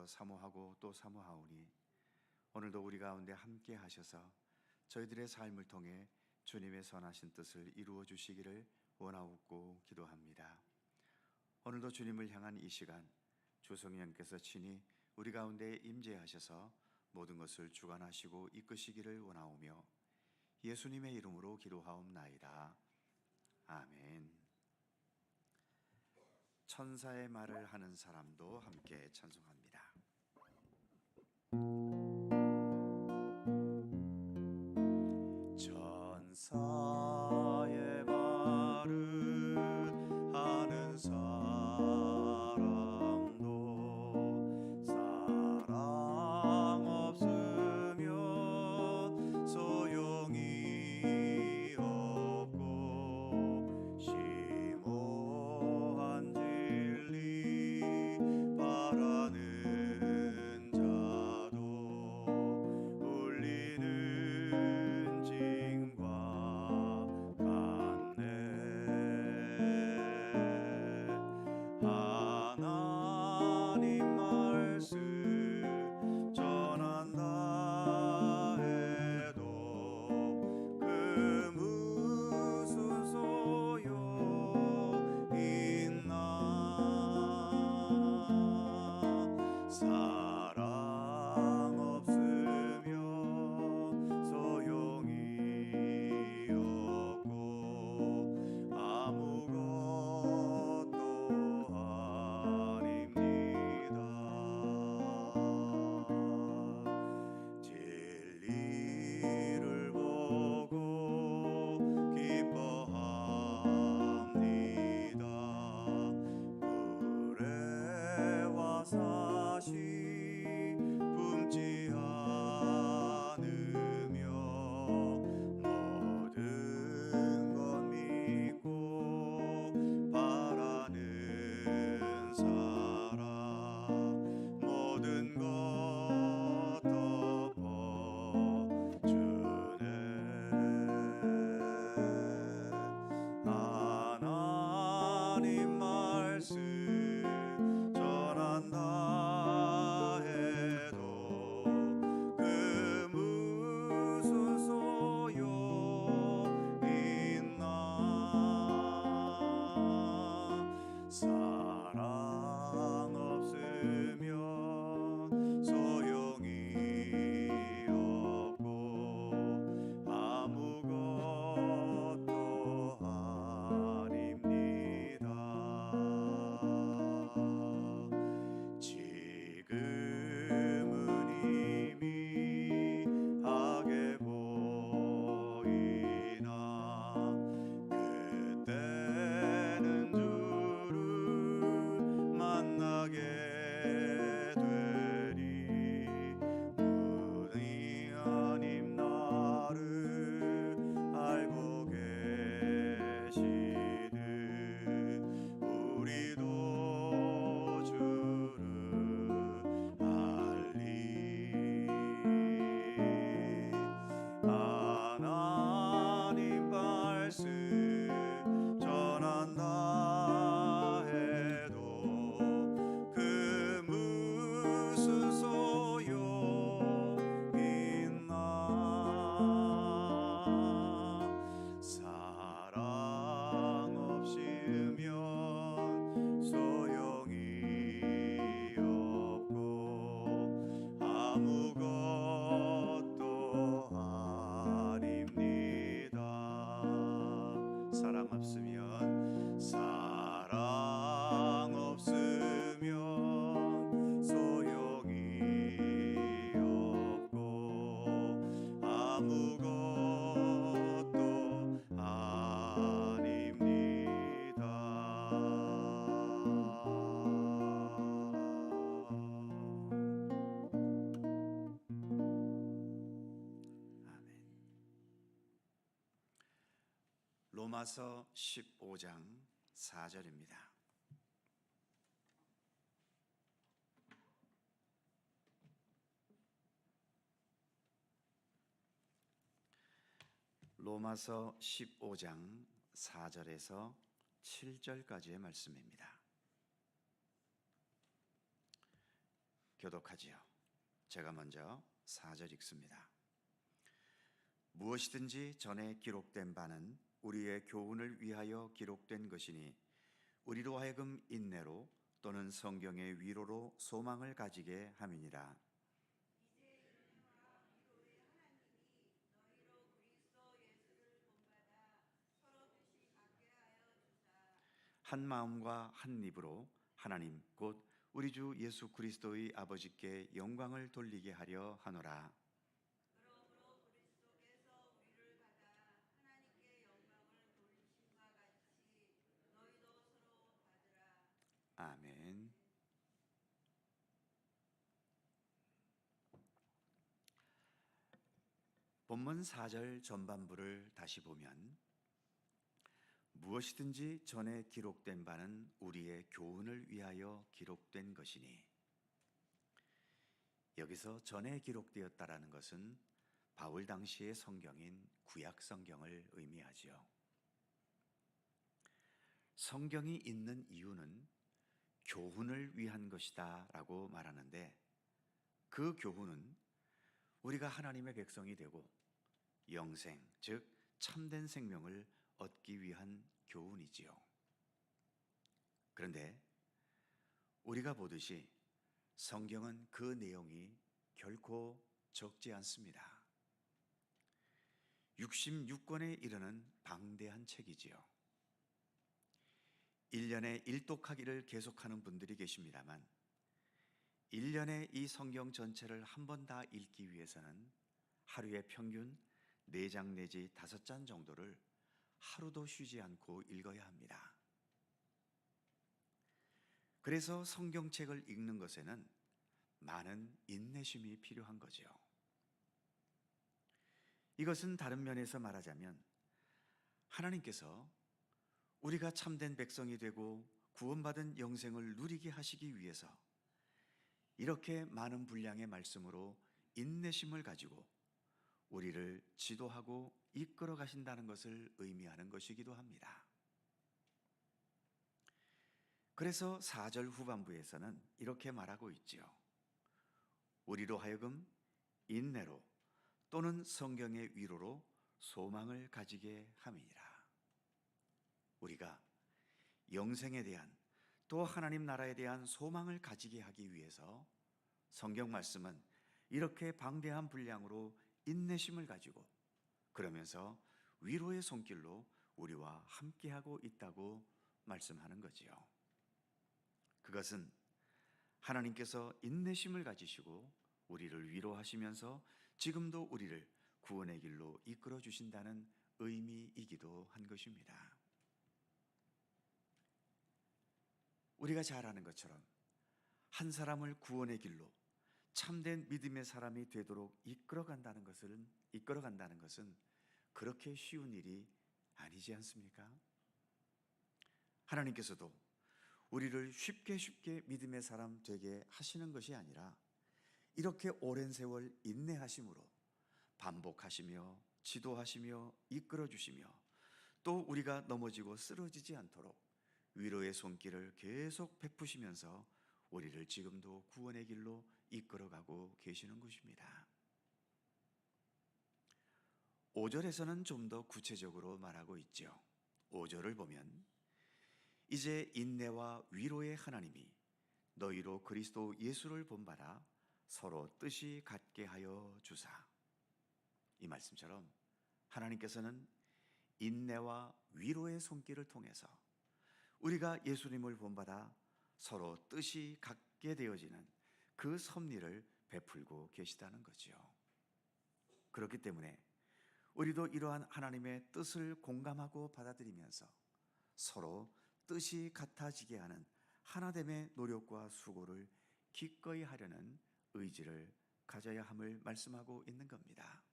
사모하고 또 사모하오니 오늘도 우리 가운데 함께 하셔서 저희들의 삶을 통해 주님의 선하신 뜻을 이루어 주시기를 원하옵고 기도합니다. 오늘도 주님을 향한 이 시간 주 성령께서 친히 우리 가운데 임재하셔서 모든 것을 주관하시고 이끄시기를 원하오며 예수님의 이름으로 기도하옵나이다. 아멘. 천사의 말을 하는 사람도 함께 찬송합니다. 천사의 말을 하는 사람도 사랑 없으면 소용이 없고 심오한 진리 바라는 자도 울리는 징과 같네. 하나님 말씀 전한다 해도 그 무슨 소용 있나. 사랑 없으면 소용이 없고 아무것도 아닙니다. 진리를 보고 기뻐합니다. 무례와 사시 품지 않으며 모든 것 믿고 바라는 사람 모든 것 덮어주네. 하나님 말씀 전한다 해도 그 무슨 소용 있나. 사랑 없으면 소용이 없고 아무것도 아닙니다. 지금은 이미 하게 보이나 그때는 주를 만나게 되리. 문이 아님 나를 알고 계시듯 우리도 주를 알리. 하나님 말씀 전한다 해도 그 무슨 소용 있나. 사랑 없으면 소용이 없고 아무것도 아닙니다. 사랑 없으면 소용이 없고 아무것도 아닙니다. 아멘. 로마서 15장 4절입니다. 로마서 15장 4절에서 7절까지의 말씀입니다. 교독하지요. 제가 먼저 4절 읽습니다. 무엇이든지 전에 기록된 바는 우리의 교훈을 위하여 기록된 것이니 우리로 하여금 인내로 또는 성경의 위로로 소망을 가지게 함이니라. 한 마음과 한 입으로 하나님 곧 우리 주 예수 그리스도의 아버지께 영광을 돌리게 하려 하노라. 그러므로 그리스도께서 우리를 받아 하나님께 영광을 돌리심과 같이 너희도 서로 받으라. 아멘. 본문 4절 전반부를 다시 보면 무엇이든지 전에 기록된 바는 우리의 교훈을 위하여 기록된 것이니, 여기서 전에 기록되었다라는 것은 바울 당시의 성경인 구약 성경을 의미하지요. 성경이 있는 이유는 교훈을 위한 것이다 라고 말하는데, 그 교훈은 우리가 하나님의 백성이 되고 영생, 즉 참된 생명을 얻기 위한 교훈이지요. 그런데 우리가 보듯이 성경은 그 내용이 결코 적지 않습니다. 66권에 이르는 방대한 책이지요. 1년에 일독하기를 계속하는 분들이 계십니다만 1년에 이 성경 전체를 한 번 다 읽기 위해서는 하루에 평균 4장 내지 5장 정도를 하루도 쉬지 않고 읽어야 합니다. 그래서 성경책을 읽는 것에는 많은 인내심이 필요한 거죠. 이것은 다른 면에서 말하자면 하나님께서 우리가 참된 백성이 되고 구원받은 영생을 누리게 하시기 위해서 이렇게 많은 분량의 말씀으로 인내심을 가지고 우리를 지도하고 이끌어 가신다는 것을 의미하는 것이기도 합니다. 그래서 4절 후반부에서는 이렇게 말하고 있지요. 우리로 하여금 인내로 또는 성경의 위로로 소망을 가지게 함이니라. 우리가 영생에 대한 또 하나님 나라에 대한 소망을 가지게 하기 위해서 성경 말씀은 이렇게 방대한 분량으로 인내심을 가지고 그러면서 위로의 손길로 우리와 함께하고 있다고 말씀하는 거지요. 그것은 하나님께서 인내심을 가지시고 우리를 위로하시면서 지금도 우리를 구원의 길로 이끌어 주신다는 의미이기도 한 것입니다. 우리가 잘 아는 것처럼 한 사람을 구원의 길로 참된 믿음의 사람이 되도록 이끌어간다는 것은 그렇게 쉬운 일이 아니지 않습니까? 하나님께서도 우리를 쉽게 믿음의 사람 되게 하시는 것이 아니라 이렇게 오랜 세월 인내하심으로 반복하시며 지도하시며 이끌어주시며 또 우리가 넘어지고 쓰러지지 않도록 위로의 손길을 계속 베푸시면서 우리를 지금도 구원의 길로 이끌어가고 계시는 것입니다. 5절에서는 좀 더 구체적으로 말하고 있죠. 5절을 보면 이제 인내와 위로의 하나님이 너희로 그리스도 예수를 본받아 서로 뜻이 같게 하여 주사. 이 말씀처럼 하나님께서는 인내와 위로의 손길을 통해서 우리가 예수님을 본받아 서로 뜻이 같게 되어지는 그 섭리를 베풀고 계시다는 거죠. 그렇기 때문에 우리도 이러한 하나님의 뜻을 공감하고 받아들이면서 서로 뜻이 같아지게 하는 하나됨의 노력과 수고를 기꺼이 하려는 의지를 가져야 함을 말씀하고 있는 겁니다.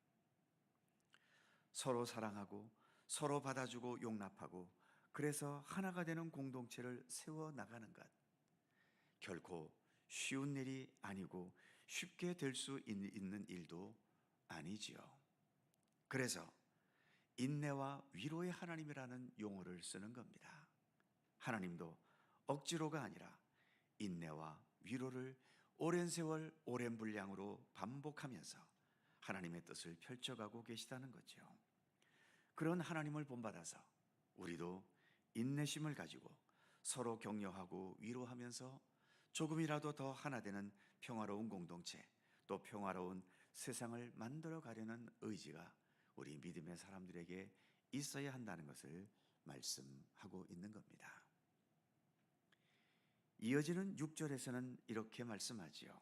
서로 사랑하고 서로 받아주고 용납하고 그래서 하나가 되는 공동체를 세워나가는 것, 결코 쉬운 일이 아니고 쉽게 될 수 있는 일도 아니지요. 그래서 인내와 위로의 하나님이라는 용어를 쓰는 겁니다. 하나님도 억지로가 아니라 인내와 위로를 오랜 세월 오랜 분량으로 반복하면서 하나님의 뜻을 펼쳐가고 계시다는 거죠. 그런 하나님을 본받아서 우리도 인내심을 가지고 서로 격려하고 위로하면서 조금이라도 더 하나 되는 평화로운 공동체, 또 평화로운 세상을 만들어 가려는 의지가 우리 믿음의 사람들에게 있어야 한다는 것을 말씀하고 있는 겁니다. 이어지는 6절에서는 이렇게 말씀하지요.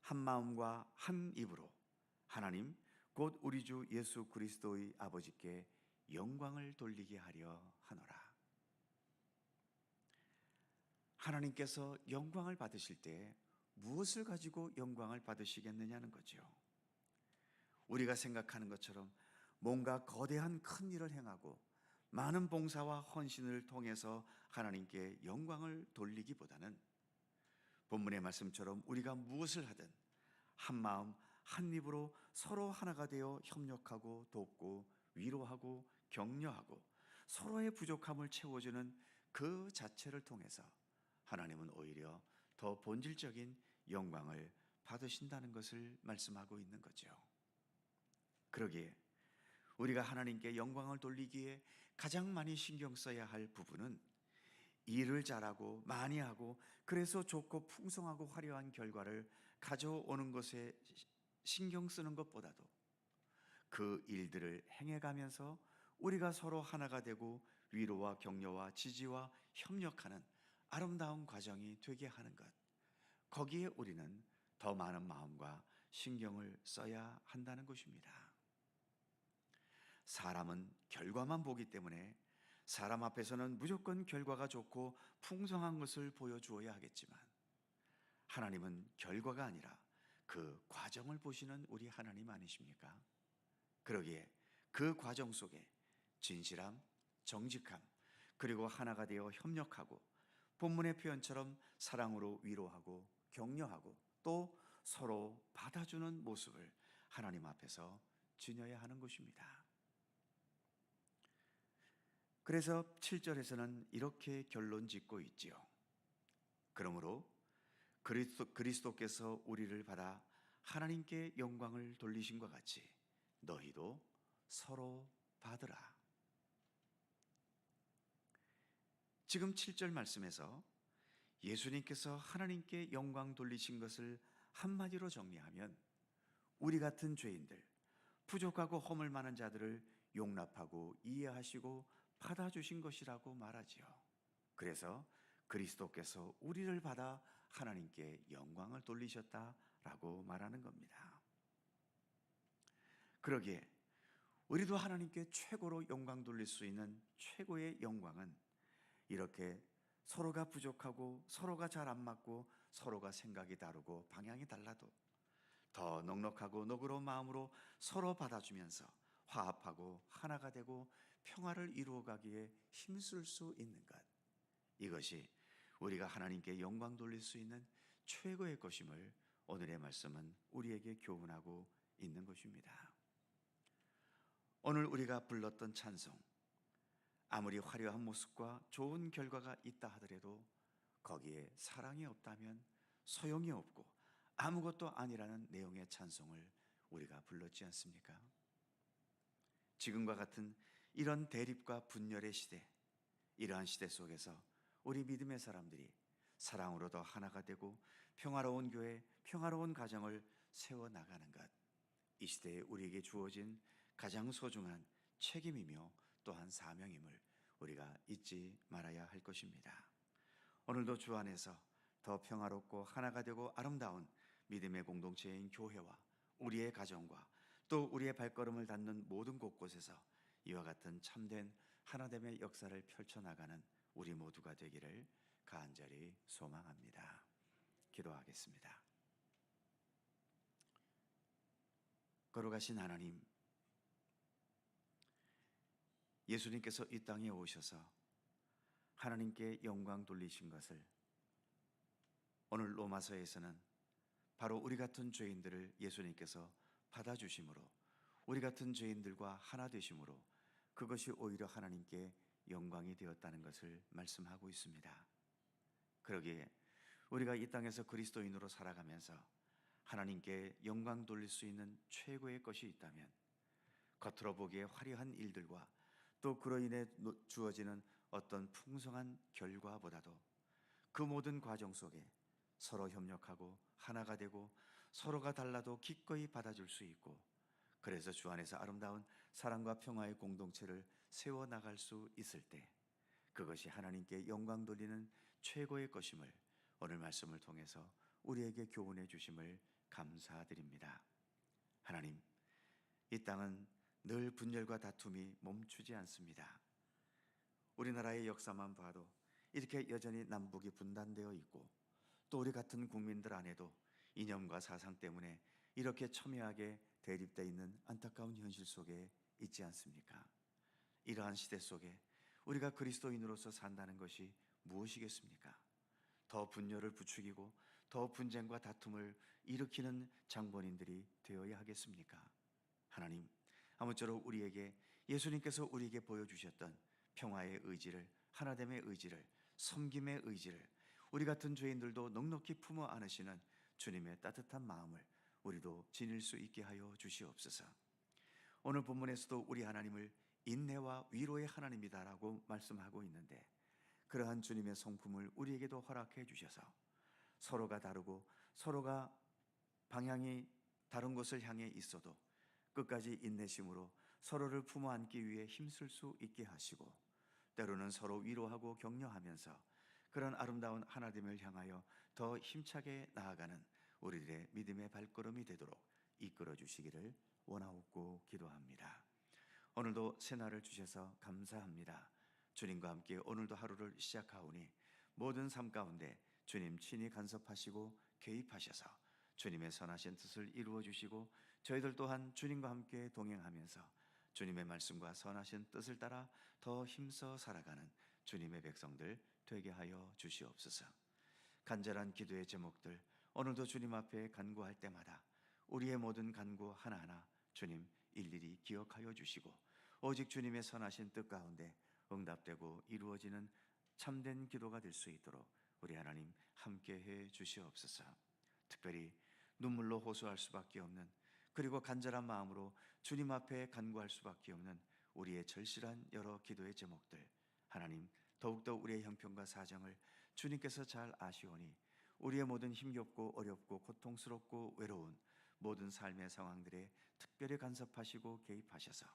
한 마음과 한 입으로 하나님 곧 우리 주 예수 그리스도의 아버지께 영광을 돌리게 하려 하노라. 하나님께서 영광을 받으실 때 무엇을 가지고 영광을 받으시겠느냐는 거죠. 우리가 생각하는 것처럼 뭔가 거대한 큰 일을 행하고 많은 봉사와 헌신을 통해서 하나님께 영광을 돌리기보다는 본문의 말씀처럼 우리가 무엇을 하든 한 마음 한 입으로 서로 하나가 되어 협력하고 돕고 위로하고 격려하고 서로의 부족함을 채워주는 그 자체를 통해서 하나님은 오히려 더 본질적인 영광을 받으신다는 것을 말씀하고 있는 거죠. 그러기에 우리가 하나님께 영광을 돌리기에 가장 많이 신경 써야 할 부분은 일을 잘하고 많이 하고 그래서 좋고 풍성하고 화려한 결과를 가져오는 것에 신경 쓰는 것보다도 그 일들을 행해가면서 우리가 서로 하나가 되고 위로와 격려와 지지와 협력하는 아름다운 과정이 되게 하는 것, 거기에 우리는 더 많은 마음과 신경을 써야 한다는 것입니다. 사람은 결과만 보기 때문에 사람 앞에서는 무조건 결과가 좋고 풍성한 것을 보여주어야 하겠지만 하나님은 결과가 아니라 그 과정을 보시는 우리 하나님 아니십니까? 그러기에 그 과정 속에 진실함, 정직함, 그리고 하나가 되어 협력하고 본문의 표현처럼 사랑으로 위로하고 격려하고 또 서로 받아주는 모습을 하나님 앞에서 지녀야 하는 것입니다. 그래서 7절에서는 이렇게 결론 짓고 있지요. 그러므로 그리스도께서 우리를 받아 하나님께 영광을 돌리신 것 같이 너희도 서로 받으라. 지금 7절 말씀에서 예수님께서 하나님께 영광 돌리신 것을 한마디로 정리하면 우리 같은 죄인들, 부족하고 허물 많은 자들을 용납하고 이해하시고 받아주신 것이라고 말하지요. 그래서 그리스도께서 우리를 받아 하나님께 영광을 돌리셨다라고 말하는 겁니다. 그러기에 우리도 하나님께 최고로 영광 돌릴 수 있는 최고의 영광은 이렇게 서로가 부족하고 서로가 잘 안 맞고 서로가 생각이 다르고 방향이 달라도 더 넉넉하고 너그러운 마음으로 서로 받아주면서 화합하고 하나가 되고 평화를 이루어가기에 힘쓸 수 있는 것, 이것이 우리가 하나님께 영광 돌릴 수 있는 최고의 것임을 오늘의 말씀은 우리에게 교훈하고 있는 것입니다. 오늘 우리가 불렀던 찬송, 아무리 화려한 모습과 좋은 결과가 있다 하더라도 거기에 사랑이 없다면 소용이 없고 아무것도 아니라는 내용의 찬송을 우리가 불렀지 않습니까? 지금과 같은 이런 대립과 분열의 시대, 이러한 시대 속에서 우리 믿음의 사람들이 사랑으로 더 하나가 되고 평화로운 교회, 평화로운 가정을 세워나가는 것, 이 시대에 우리에게 주어진 가장 소중한 책임이며 또한 사명임을 우리가 잊지 말아야 할 것입니다. 오늘도 주 안에서 더 평화롭고 하나가 되고 아름다운 믿음의 공동체인 교회와 우리의 가정과 또 우리의 발걸음을 닿는 모든 곳곳에서 이와 같은 참된 하나됨의 역사를 펼쳐나가는 우리 모두가 되기를 간절히 소망합니다. 기도하겠습니다. 거룩하신 하나님, 예수님께서 이 땅에 오셔서 하나님께 영광 돌리신 것을 오늘 로마서에서는 바로 우리 같은 죄인들을 예수님께서 받아주심으로 우리 같은 죄인들과 하나 되심으로 그것이 오히려 하나님께 영광이 되었다는 것을 말씀하고 있습니다. 그러기에 우리가 이 땅에서 그리스도인으로 살아가면서 하나님께 영광 돌릴 수 있는 최고의 것이 있다면 겉으로 보기에 화려한 일들과 또 그로 인해 주어지는 어떤 풍성한 결과보다도 그 모든 과정 속에 서로 협력하고 하나가 되고 서로가 달라도 기꺼이 받아줄 수 있고, 그래서 주 안에서 아름다운 사랑과 평화의 공동체를 세워나갈 수 있을 때 그것이 하나님께 영광 돌리는 최고의 것임을 오늘 말씀을 통해서 우리에게 교훈해 주심을 감사드립니다. 하나님, 이 땅은 늘 분열과 다툼이 멈추지 않습니다. 우리나라의 역사만 봐도 이렇게 여전히 남북이 분단되어 있고, 또 우리 같은 국민들 안에도 이념과 사상 때문에 이렇게 첨예하게 대립되어 있는 안타까운 현실 속에 있지 않습니까? 이러한 시대 속에 우리가 그리스도인으로서 산다는 것이 무엇이겠습니까? 더 분열을 부추기고 더 분쟁과 다툼을 일으키는 장본인들이 되어야 하겠습니까? 하나님, 아무쪼록 우리에게 예수님께서 우리에게 보여주셨던 평화의 의지를, 하나됨의 의지를, 섬김의 의지를 우리 같은 죄인들도 넉넉히 품어 안으시는 주님의 따뜻한 마음을 우리도 지닐 수 있게 하여 주시옵소서. 오늘 본문에서도 우리 하나님을 인내와 위로의 하나님이다라고 말씀하고 있는데, 그러한 주님의 성품을 우리에게도 허락해 주셔서 서로가 다르고 서로가 방향이 다른 곳을 향해 있어도 끝까지 인내심으로 서로를 품어 안기 위해 힘쓸 수 있게 하시고, 때로는 서로 위로하고 격려하면서 그런 아름다운 하나님을 향하여 더 힘차게 나아가는 우리들의 믿음의 발걸음이 되도록 이끌어 주시기를 원하옵고 기도합니다. 오늘도 새날을 주셔서 감사합니다. 주님과 함께 오늘도 하루를 시작하오니 모든 삶 가운데 주님 친히 간섭하시고 개입하셔서 주님의 선하신 뜻을 이루어 주시고, 저희들 또한 주님과 함께 동행하면서 주님의 말씀과 선하신 뜻을 따라 더 힘써 살아가는 주님의 백성들 되게 하여 주시옵소서. 간절한 기도의 제목들 오늘도 주님 앞에 간구할 때마다 우리의 모든 간구 하나하나 주님 일일이 기억하여 주시고, 오직 주님의 선하신 뜻 가운데 응답되고 이루어지는 참된 기도가 될 수 있도록 우리 하나님 함께해 주시옵소서. 특별히 눈물로 호소할 수밖에 없는, 그리고 간절한 마음으로 주님 앞에 간구할 수밖에 없는 우리의 절실한 여러 기도의 제목들, 하나님 더욱더 우리의 형편과 사정을 주님께서 잘 아시오니 우리의 모든 힘겹고 어렵고 고통스럽고 외로운 모든 삶의 상황들에 특별히 간섭하시고 개입하셔서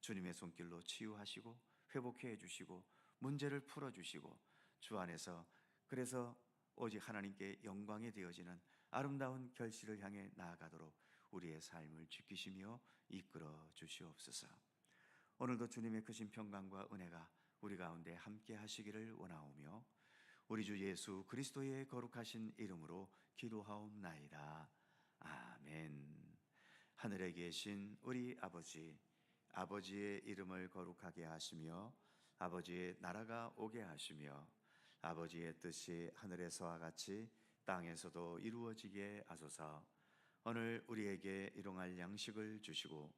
주님의 손길로 치유하시고 회복해 주시고 문제를 풀어주시고 주 안에서 그래서 오직 하나님께 영광이 되어지는 아름다운 결실을 향해 나아가도록 우리의 삶을 지키시며 이끌어 주시옵소서. 오늘도 주님의 크신 평강과 은혜가 우리 가운데 함께 하시기를 원하오며 우리 주 예수 그리스도의 거룩하신 이름으로 기도하옵나이다. 아멘. 하늘에 계신 우리 아버지, 아버지의 이름을 거룩하게 하시며 아버지의 나라가 오게 하시며 아버지의 뜻이 하늘에서와 같이 땅에서도 이루어지게 하소서. 오늘 우리에게 일용할 양식을 주시고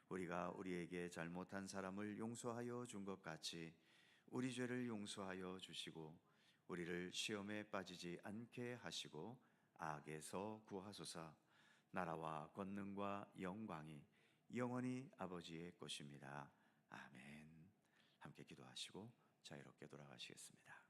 우리가 우리에게 잘못한 사람을 용서하여 준 것 같이 우리 죄를 용서하여 주시고 우리를 시험에 빠지지 않게 하시고 악에서 구하소서. 나라와 권능과 영광이 영원히 아버지의 것입니다. 아멘. 함께 기도하시고 자유롭게 돌아가시겠습니다.